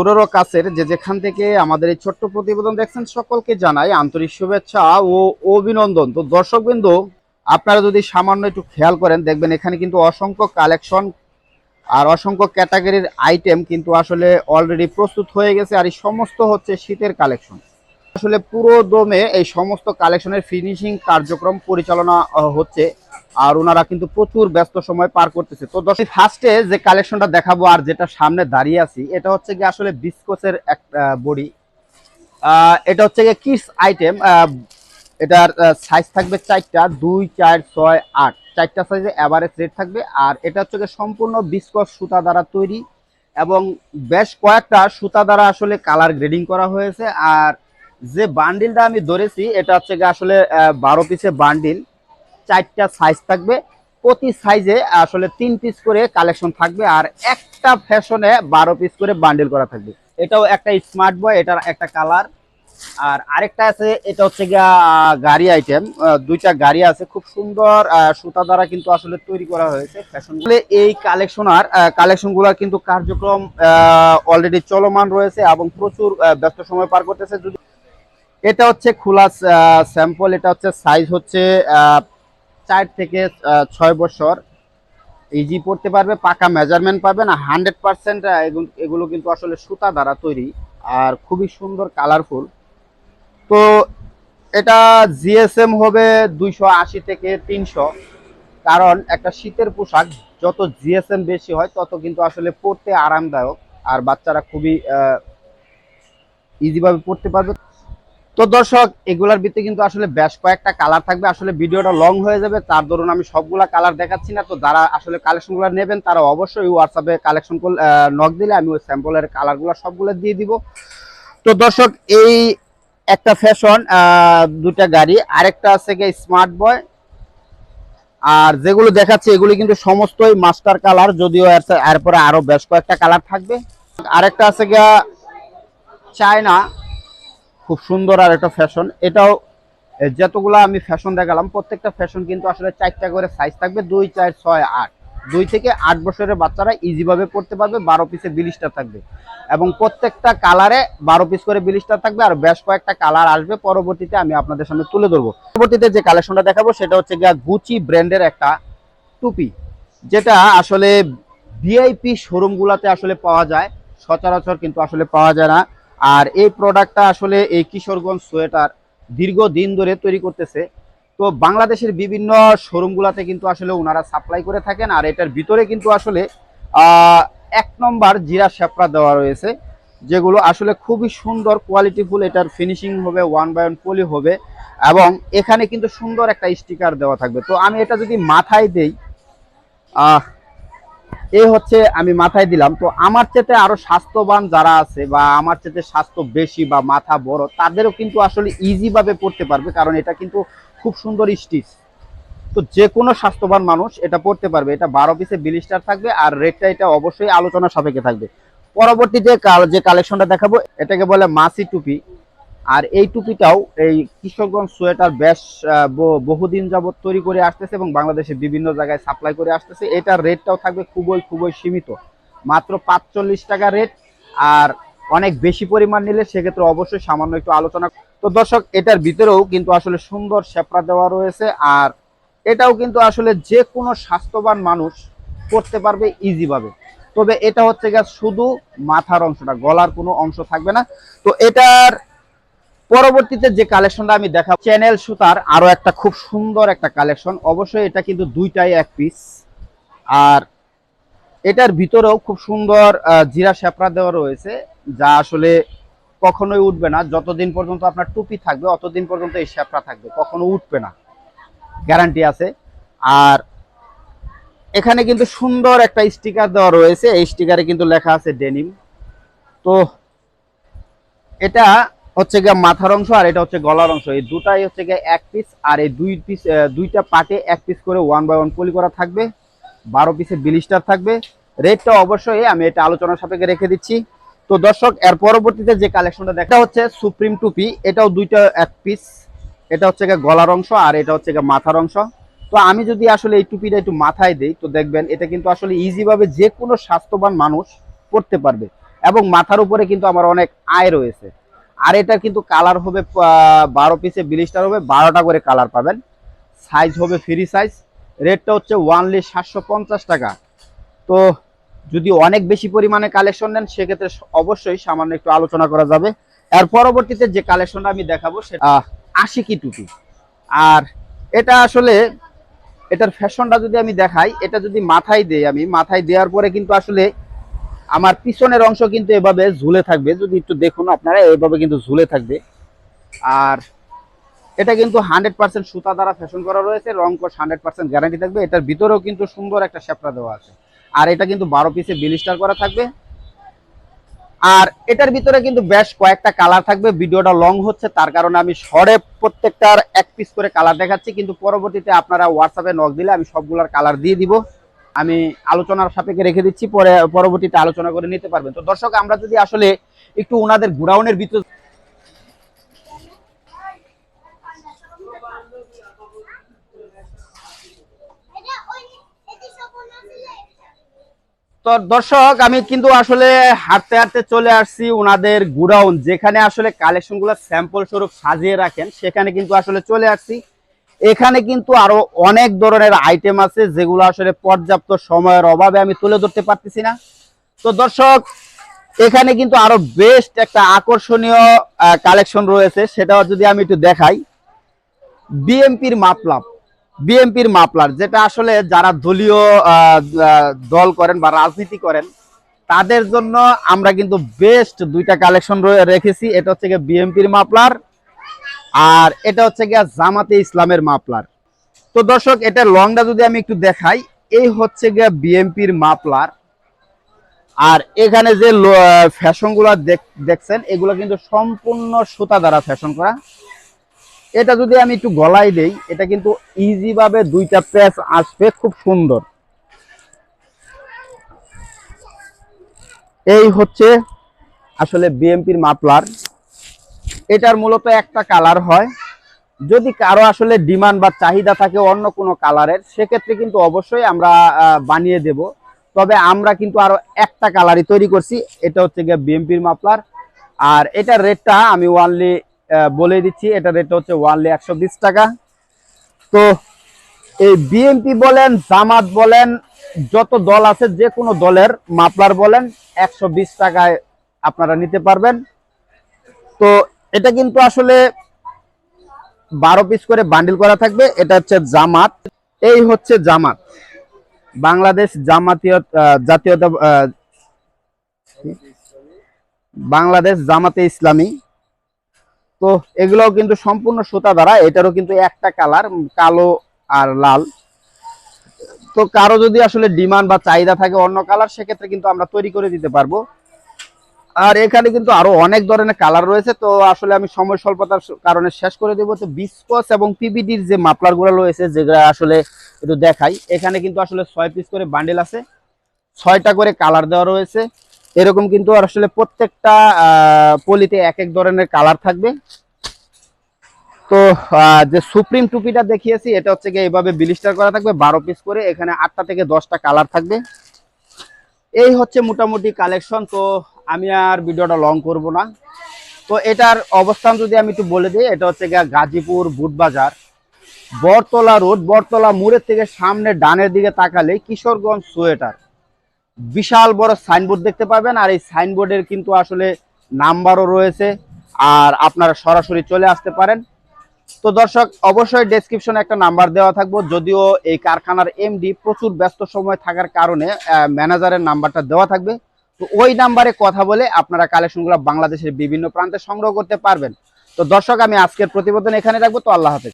দূরের ও কাছের যেখান থেকে আমাদের এই ছোট্ট প্রতিবেদন দেখছেন সকলকে জানাই আন্তরিক শুভেচ্ছা ও অভিনন্দন। তো দর্শকবৃন্দ, আপনারা যদি সামান্য একটু খেয়াল করেন দেখবেন এখানে কিন্তু অসংখ্য কালেকশন আর অসংখ্য ক্যাটাগরির আইটেম কিন্তু আসলে অলরেডি প্রস্তুত হয়ে গেছে। আর এই সমস্ত হচ্ছে শীতের কালেকশন। আসলে পুরো দমে এই সমস্ত কালেকশনের ফিনিশিং কার্যক্রম পরিচালনা হচ্ছে, আর ওনারা কিন্তু প্রচুর ব্যস্ত সময় পার করতেছে। তো দর্শক, ফার্স্টে যে কালেকশনটা দেখাবো আর যেটা সামনে দাঁড়িয়ে আছি, এটা হচ্ছে কি আসলে বিস্কোসের একটা বডি। এটা হচ্ছে কি কিডস আইটেম। এটার সাইজ থাকবে 4টা, 2, 4, 6, 8 4টা সাইজে এভারেজ রেট থাকবে। আর এটা হচ্ছে কি সম্পূর্ণ বিস্কস সুতা দ্বারা তৈরি এবং বেশ কয়েকটা সুতা দ্বারা আসলে কালার গ্রেডিং করা হয়েছে। আর যে বান্ডিলটা আমি ধরেছি এটা হচ্ছে কি আসলে 12 পিসের বান্ডিল, 4টা সাইজ থাকবে, প্রতি সাইজে আসলে 3 পিস করে কালেকশন থাকবে। আর একটা ফ্যাশনে 12 পিস করে বান্ডিল করা থাকবে। এটাও একটা স্মার্ট বয়, এটার একটা কালার। আর আরেকটা আছে, এটা হচ্ছে গিয়া গাড়ি আইটেম। 2টা গাড়ি আছে, খুব সুন্দর সুতা দ্বারা কিন্তু আসলে তৈরি করা হয়েছে ফ্যাশন। এই কালেকশনগুলোর কিন্তু কার্যক্রম অলরেডি চলমান রয়েছে এবং প্রচুর ব্যস্ত সময় পার করতেছে। যদি এটা হচ্ছে খোলা স্যাম্পল, এটা হচ্ছে সাইজ হচ্ছে 4 থেকে 6 বছর, ইজি পড়তে পারবে, পাকা মেজারমেন্ট পাবেন। 100% এগুলো কিন্তু আসলে সুতা দ্বারা তৈরি আর খুবই সুন্দর কালারফুল। তো এটা জিএসএম হবে 280 থেকে 300, কারণ একটা শীতের পোশাক যত জিএসএম বেশি হয় তত কিন্তু আসলে পরতে আরামদায়ক, আর বাচ্চারা খুবই ইজিভাবে পরতে পারবে। তো দর্শক, এগুলার ভিতরে কিন্তু আসলে বেশ কয়েকটা কালার থাকবে। আসলে ভিডিওটা লং হয়ে যাবে, তার দরুন আমি সবগুলা কালার দেখাচ্ছি না। তো যারা আসলে কালেকশনগুলো নেবেন তারা অবশ্যই হোয়াটসঅ্যাপে কালেকশন নক দিলে আমি ওই স্যাম্পলের কালারগুলো সবগুলো দিয়ে দিব। তো দর্শক, এই একটা ফ্যাশন, 2টা গাড়ি, আরেকটা আছে গিয়ে স্মার্ট বয়। আর যেগুলো দেখাচ্ছি এগুলি কিন্তু সমস্তই মাস্টার কালার, যদিও এরপরে আরো বেশ কয়েকটা কালার থাকবে। আরেকটা আছে গিয়া চায়না, খুব সুন্দর আর একটা ফ্যাশন। এটাও যতগুলো আমি ফ্যাশন দেখালাম প্রত্যেকটা ফ্যাশন কিন্তু আসলে 4টা করে সাইজ থাকবে, 2, 4, 6, 8। 2 থেকে 8 বছরের বাচ্চারা ইজিভাবে পড়তে পারবে। 12 পিসে ব্লিস্টার থাকবে এবং প্রত্যেকটা কালারে 12 পিস করে ব্লিস্টার থাকবে। আর বেশ কয়েকটা কালার আসবে, পরবর্তীতে আমি আপনাদের সামনে তুলে ধরবো। পরবর্তীতে যে কালেকশনটা দেখাবো সেটা হচ্ছে গিয়া গুচি ব্র্যান্ডের একটা টুপি, যেটা আসলে ভিআইপি শোরুমগুলোতে আসলে পাওয়া যায়, সচরাচর কিন্তু আসলে পাওয়া যায় না। আর এই প্রোডাক্টটা আসলে এই কিশোরগঞ্জ সোয়েটার দীর্ঘদিন ধরে তৈরি করতেছে। তো বাংলাদেশের বিভিন্ন শোরুমগুলোতে কিন্তু আসলে ওনারা সাপ্লাই করে থাকেন। আর এটার ভিতরে কিন্তু আসলে 1 নম্বর জিরা শেপরা দেওয়া রয়েছে, যেগুলো আসলে খুবই সুন্দর কোয়ালিটিফুল। এটার ফিনিশিং হবে 1/1 পলি হবে এবং এখানে কিন্তু সুন্দর একটা স্টিকার দেওয়া থাকবে। তো আমি এটা যদি মাথায় দেই, এই হচ্ছে আমি মাথায় দিলাম। তো আমার চেয়ে আরো স্বাস্থ্যবান যারা আছে বা আমার চেয়ে স্বাস্থ্য বেশি বা মাথা বড়, তাদেরও কিন্তু আসলে ইজি ভাবে পড়তে পারবে, কারণ এটা কিন্তু খুব সুন্দর স্টিচ। তো যে কোনো স্বাস্থ্যবান মানুষ এটা পড়তে পারবে। এটা 12 পিসে ব্লিস্টার থাকবে আর রেটটা এটা অবশ্যই আলোচনা সাপেক্ষে থাকবে। পরবর্তীতে যে কালেকশনটা দেখাবো এটাকে বলে মাসি টুপি। আর এই টুপিটাও এই কিশোরগঞ্জ সোয়েটার বেশ বহুদিন যাবত তৈরি করে আসতেছে এবং বাংলাদেশের বিভিন্ন জায়গায় সাপ্লাই করে আসতেছে। এটার রেটটাও থাকবে খুবই সীমিত, মাত্র 45 টাকা রেট। আর অনেক বেশি পরিমাণ নিলে সেক্ষেত্রে অবশ্যই সামান্য একটু আলোচনা। তো দর্শক, এটার ভিতরেও কিন্তু আসলে সুন্দর শেপরা দেওয়া রয়েছে। আর এটাও কিন্তু আসলে যে কোনো স্বাস্থ্যবান মানুষ পড়তে পারবে ইজিভাবে। তবে এটা হচ্ছে গিয়ে শুধু মাথার অংশটা, গলার কোনো অংশ থাকবে না। তো এটার পরবর্তীতে যে কালেকশনটা আমি দেখাবো চ্যানেল সুতার আরো একটা খুব সুন্দর একটা কালেকশন। অবশ্যই এটা কিন্তু 2টাই 1 পিস। আর এটার ভিতরেও খুব সুন্দর জিরা শেপরা দেওয়া রয়েছে, যা আসলে কখনোই উঠবে না। যতদিন পর্যন্ত আপনার টুপি থাকবে অতদিন পর্যন্ত এই শেপরা থাকবে, কখনো উঠবে না, গ্যারান্টি আছে। আর এখানে কিন্তু সুন্দর একটা স্টিকার দেওয়া রয়েছে, এই স্টিকারে কিন্তু লেখা আছে ডেনিম। তো এটা হচ্ছে গিয়ে মাথার অংশ আর এটা হচ্ছে গলার অংশ, এই দুটাই হচ্ছে গিয়ে 1 পিস। আর এই 2টা পার্টে 1 পিস করে 1/1 পলি করা থাকবে, 12 পিসে ব্লিস্টার থাকবে। রেটটা অবশ্যই আমি এটা আলোচনার সাপেক্ষে রেখে দিচ্ছি। তো দর্শক, এর পরবর্তীতে যে কালেকশনটা দেখা হচ্ছে সুপ্রিম টুপি। এটাও 2টা 1 পিস, এটা হচ্ছে গিয়ে গলার অংশ আর এটা হচ্ছে গিয়ে মাথার অংশ। তো আমি যদি আসলে এই টুপিটা একটু মাথায় দেই তো দেখবেন এটা কিন্তু আসলে ইজিভাবে যে কোনো স্বাস্থ্যবান মানুষ পড়তে পারবে। এবং মাথার উপরে কিন্তু আমার অনেক আয় রয়েছে। আর এটার কিন্তু কালার হবে 12 পিসে ব্লিস্টার হবে, 12টা করে কালার পাবেন। সাইজ হবে ফ্রি সাইজ। রেটটা হচ্ছে ওয়ানলি 750 টাকা। তো যদি অনেক বেশি পরিমাণে কালেকশন নেন সেক্ষেত্রে অবশ্যই সামান্য একটু আলোচনা করা যাবে। এর পরবর্তীতে যে কালেকশনটা আমি দেখাবো সেটা আশিকি টুপি। আর এটা আসলে এটার ফ্যাশনটা যদি আমি দেখাই, এটা যদি মাথায় দেই, আমি মাথায় দেওয়ার পরে কিন্তু আসলে আমার পিছনের অংশ কিন্তু এভাবে ঝুলে থাকবে, যদি একটু দেখুন আপনারা, এইভাবে কিন্তু ঝুলে থাকবে। আর এটা কিন্তু 100% সুতা দ্বারা ফ্যাশন করা রয়েছে, রং কোশ 100% গ্যারান্টি থাকবে। এটার ভিতরেও কিন্তু সুন্দর একটা শেপটা দেওয়া আছে। আর এটা কিন্তু 12 পিসে ব্লিস্টার করা থাকবে। আর এটার ভিতরে কিন্তু বেশ কয়েকটা কালার থাকবে। ভিডিওটা লং হচ্ছে তার কারণে আমি শর্টে প্রত্যেকটার এক পিস করে কালার দেখাচ্ছি, কিন্তু পরবর্তীতে আপনারা হোয়াটসঅ্যাপে নক দিলে আমি সবগুলোর কালার দিয়ে দিব। আমি আলোচনার সাপেক্ষে রেখে দিচ্ছি, পরবর্তীতে আলোচনা করে নিতে পারবেন। তো দর্শক, আমরা যদি আসলে একটু ওনাদের গোডাউনের ভিতরে, তো দর্শক আমি কিন্তু আসলে হাঁটতে হাঁটতে চলে আসছি ওনাদের গোডাউন, যেখানে আসলে কালেকশনগুলো স্যাম্পল স্বরূপ সাজিয়ে রাখেন, সেখানে কিন্তু আসলে চলে আসছি। এখানে কিন্তু আরো অনেক ধরনের আইটেম আছে যেগুলো আসলে পর্যাপ্ত সময়ের অভাবে আমি তুলে ধরতে পারতেছি না। তো দর্শক, এখানে কিন্তু আরো বেস্ট একটা আকর্ষণীয় কালেকশন রয়েছে, সেটা যদি আমি একটু দেখাই। বিএমপির মাফলার, যেটা আসলে যারা দলীয় দল করেন বা রাজনীতি করেন তাদের জন্য আমরা কিন্তু বেস্ট দুইটা কালেকশন রেখেছি। এটা হচ্ছে গিয়ে বিএমপির মাফলার, আর এটা হচ্ছে গিয়ে জামাতে ইসলামের মাফলার। তো দর্শক, এটা লংটা যদি আমি একটু দেখাই, এই হচ্ছে গিয়ে বিএমপির মাফলার। আর এখানে যে ফ্যাশনগুলো দেখছেন এগুলো কিন্তু সম্পূর্ণ সুতা দ্বারা ফ্যাশন করা। এটা যদি আমি একটু গলায় দেই, এটা কিন্তু ইজি ভাবে দুইটা প্যাচ আসবে, খুব সুন্দর। এই হচ্ছে আসলে বিএমপির মাফলার। এটার মূলত একটা কালার হয়। যদি কারো আসলে ডিমান্ড বা চাহিদা থাকে অন্য কোনো কালারের, সেক্ষেত্রে কিন্তু অবশ্যই আমরা বানিয়ে দেব। তবে আমরা কিন্তু আরো একটা কালারই তৈরি করছি, এটা হচ্ছে গিয়ে বিএমপির মাফলার। আর এটার রেটটা আমি ওয়ানলি বলে দিচ্ছি, এটা রেট হচ্ছে ওয়ানলি 120 টাকা। তো এই বিএমপি বলেন, জামাত বলেন, যত দল আছে যে কোনো দলের মাফলার বলেন, 120 টাকায় আপনারা নিতে পারবেন। তো এটা কিন্তু আসলে 12 পিস করে বান্ডিল করা থাকবে। এটা হচ্ছে জামাত, এই হচ্ছে জামাত, বাংলাদেশ জাতীয়তা বাংলাদেশ জামাতে ইসলামী। তো এগুলোও কিন্তু সম্পূর্ণ সুতা দ্বারা। এটারও কিন্তু একটা কালার, কালো আর লাল। তো কারো যদি আসলে ডিমান্ড বা চাহিদা থাকে অন্য কালার, সেক্ষেত্রে কিন্তু আমরা তৈরি করে দিতে পারবো। আর এখানে কিন্তু আরো অনেক ধরনের কালার রয়েছে। তো আসলে আমি সময় স্বল্পতার কারণে শেষ করে দেবো। তো বিসকস এবং পিবিডির যে মাফলার গুলো রয়েছে, যেগুলো আসলে একটু দেখাই, এখানে কিন্তু আসলে 6 পিস করে বান্ডেল আছে, 6টা করে কালার দেওয়া রয়েছে। এরকম কিন্তু আসলে প্রত্যেকটা পলিতে এক এক ধরনের কালার থাকবে। তো যে সুপ্রিম টুপিটা দেখিয়েছি, এটা হচ্ছে গিয়ে এইভাবে ব্লিস্টার করা থাকবে, 12 পিস করে। এখানে 8টা থেকে 10টা কালার থাকবে। এই হচ্ছে মোটামুটি কালেকশন। তো আমি আর ভিডিওটা লং করব না। তো এটার অবস্থান যদি আমি একটু বলে দিই, এটা হচ্ছে গিয়ে গাজীপুর বুটবাজার, বটতলা রোড, বটতলা মোড়ের থেকে সামনে ডানের দিকে তাকালে কিশোরগঞ্জ সোয়েটার, বিশাল বড় সাইনবোর্ড দেখতে পাবেন। আর এই সাইনবোর্ডের কিন্তু আসলে নাম্বারও রয়েছে, আর আপনারা সরাসরি চলে আসতে পারেন। তো দর্শক, অবশ্যই ডেসক্রিপশনে একটা নাম্বার দেওয়া থাকবো। যদিও এই কারখানার এমডি প্রচুর ব্যস্ত সময় থাকার কারণে ম্যানেজারের নাম্বারটা দেওয়া থাকবে। তো ওই নাম্বারে কথা বলে আপনারা কালেকশনগুলো বাংলাদেশের বিভিন্ন প্রান্তে সংগ্রহ করতে পারবেন। তো দর্শক, আমি আজকের প্রতিবেদন এখানে রাখবো। তো আল্লাহ হাফেজ।